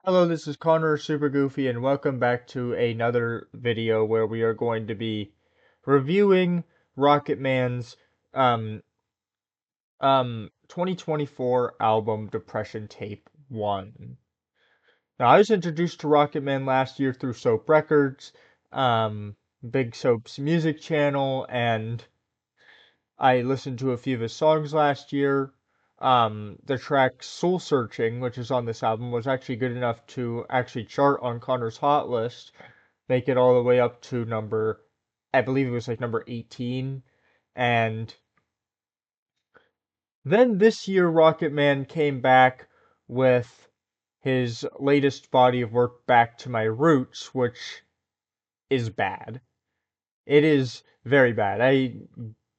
Hello, this is Connor Super Goofy, and welcome back to another video where we are going to be reviewing Rocket Man's um 2024 album Depression Tape 1. Now, I was introduced to Rocket Man last year through Soap Records, Big Soap's music channel, and I listened to a few of his songs last year. The track Soul Searching, which is on this album, was actually good enough to actually chart on Connor's Hot List, make it all the way up to I believe it was like number 18. And then this year, Rocket Man came back with his latest body of work, Back to My Roots, which is bad. It is very bad. I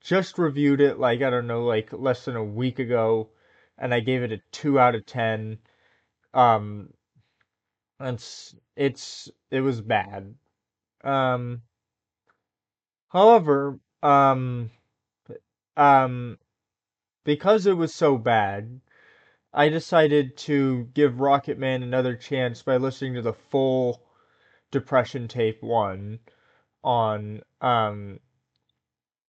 just reviewed it like, I don't know, like less than a week ago, and I gave it a 2 out of 10. Um, it was bad. Um, however, um, because it was so bad, I decided to give Rocket Man another chance by listening to the full Depression Tape 1 on,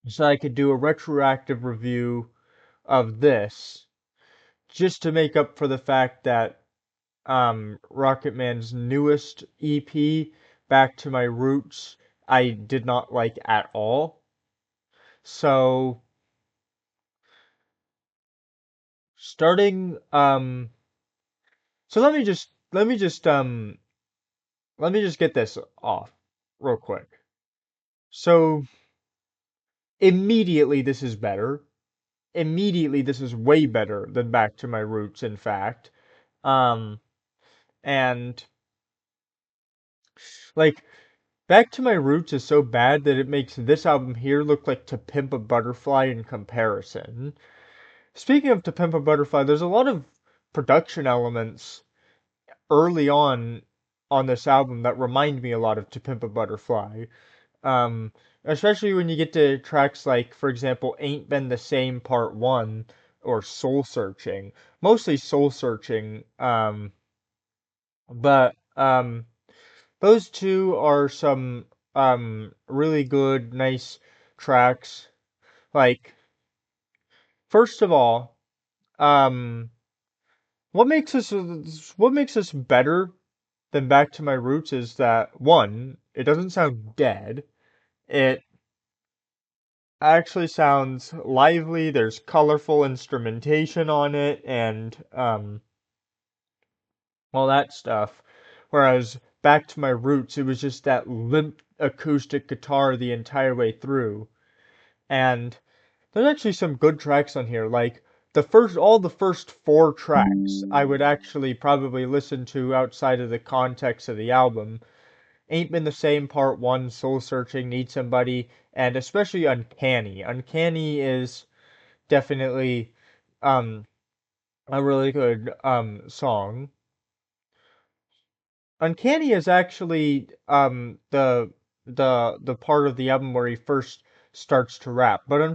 so I could do a retroactive review of this, just to make up for the fact that Rocket Man's newest EP, Back to My Roots, I did not like at all. So starting so let me just get this off real quick. So immediately this is better. Immediately this is way better than Back to My Roots, in fact. Um and like Back to My Roots is so bad that it makes this album here look like To Pimp a Butterfly in comparison. Speaking of To Pimp a Butterfly, there's a lot of production elements early on this album that remind me a lot of To Pimp a Butterfly. Um, Especially when you get to tracks like, for example, Ain't Been the Same Part 1 or Soul Searching. Mostly Soul Searching, but those two are some really good, nice tracks. Like, first of all, um what makes this better than Back to My Roots is that one, it doesn't sound dead. It actually sounds lively. There's colorful instrumentation on it and all that stuff. Whereas Back to My Roots, it was just that limp acoustic guitar the entire way through. And there's actually some good tracks on here. Like all the first four tracks, I would actually probably listen to outside of the context of the album. Ain't Been the Same Part 1, Soul Searching, Need Somebody, and especially Uncanny. Uncanny is definitely um a really good song. Uncanny is actually the part of the album where he first starts to rap. But um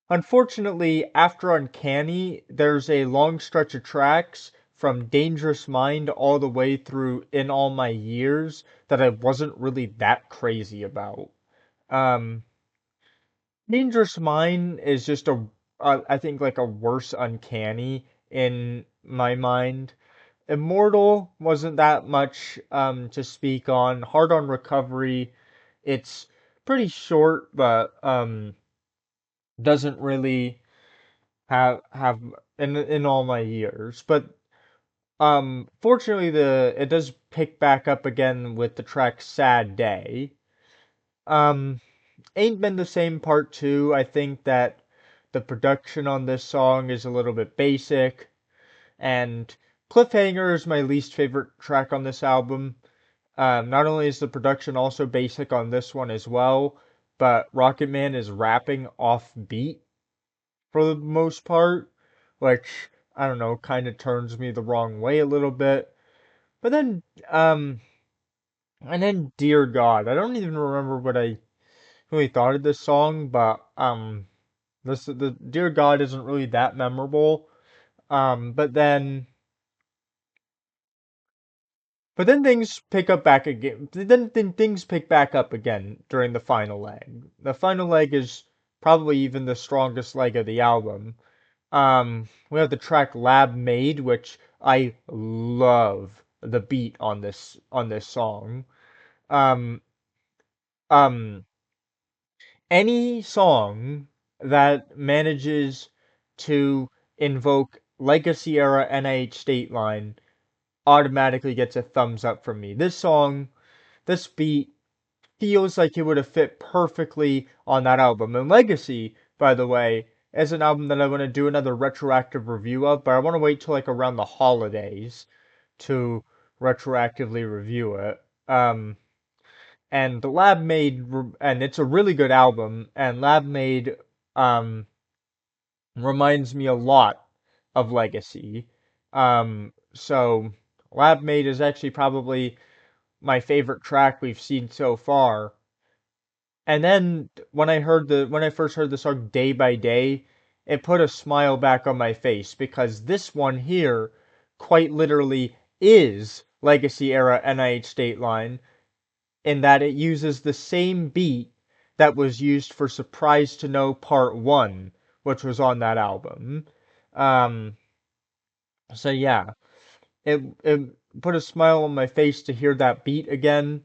unfortunately after Uncanny, there's a long stretch of tracks from Dangerous Mind all the way through In All My Years that I wasn't really that crazy about. Um Dangerous Mind is just I think like a worse Uncanny in my mind. Immortal wasn't that much to speak on. Hard on Recovery, it's pretty short, but doesn't really have in all my years. But fortunately the it does pick back up again with the track Sad Day. Um Ain't Been the Same Part 2. I think that the production on this song is a little bit basic, and Cliffhanger is my least favorite track on this album. Not only is the production also basic on this one as well, but Rocket Man is rapping off beat for the most part, which, I don't know, kind of turns me the wrong way a little bit. But then, and then Dear God. I don't even remember what I really thought of this song, but the Dear God isn't really that memorable. But then things pick up back again. Then things pick back up again during the final leg. The final leg is probably even the strongest leg of the album. We have the track Lab Made, which I love the beat on this song. Um, um, any song that manages to invoke Legacy era NIH State Line automatically gets a thumbs up from me. This beat feels like it would have fit perfectly on that album. And Legacy, by the way, is an album that I want to do another retroactive review of, but I want to wait till like around the holidays to retroactively review it. And the Lab Made, and it's a really good album, and Lab Made um, reminds me a lot of Legacy. So Lab Made is actually probably my favorite track we've seen so far. And then when I first heard the song Day by Day, it put a smile back on my face because this one here quite literally is Legacy era NIH State Line in that it uses the same beat that was used for Surprised to Know Part 1, which was on that album. Um, so yeah, it put a smile on my face to hear that beat again.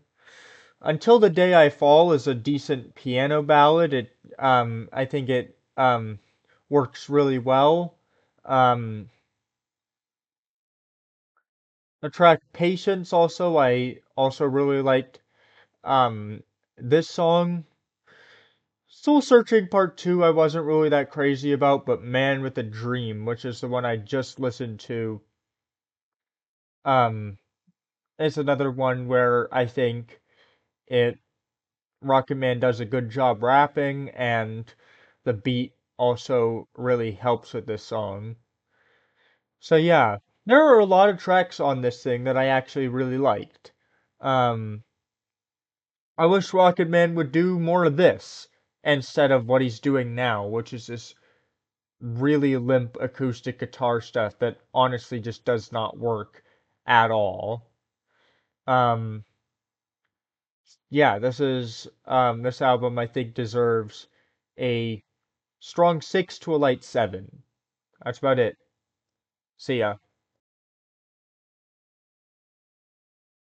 Until the Day I Fall is a decent piano ballad. I think it works really well. Um, the track Patience also, I also really liked. Um, this song, Soul Searching Part 2, I wasn't really that crazy about, but Man with a Dream, which is the one I just listened to, um, is another one where I think it Rocket Man does a good job rapping, and the beat also really helps with this song. So yeah, there are a lot of tracks on this thing that I actually really liked. Um, I wish Rocket Man would do more of this instead of what he's doing now, which is this really limp acoustic guitar stuff that honestly just does not work at all. Um, yeah, this album I think deserves a strong 6 to a light 7. That's about it. See ya.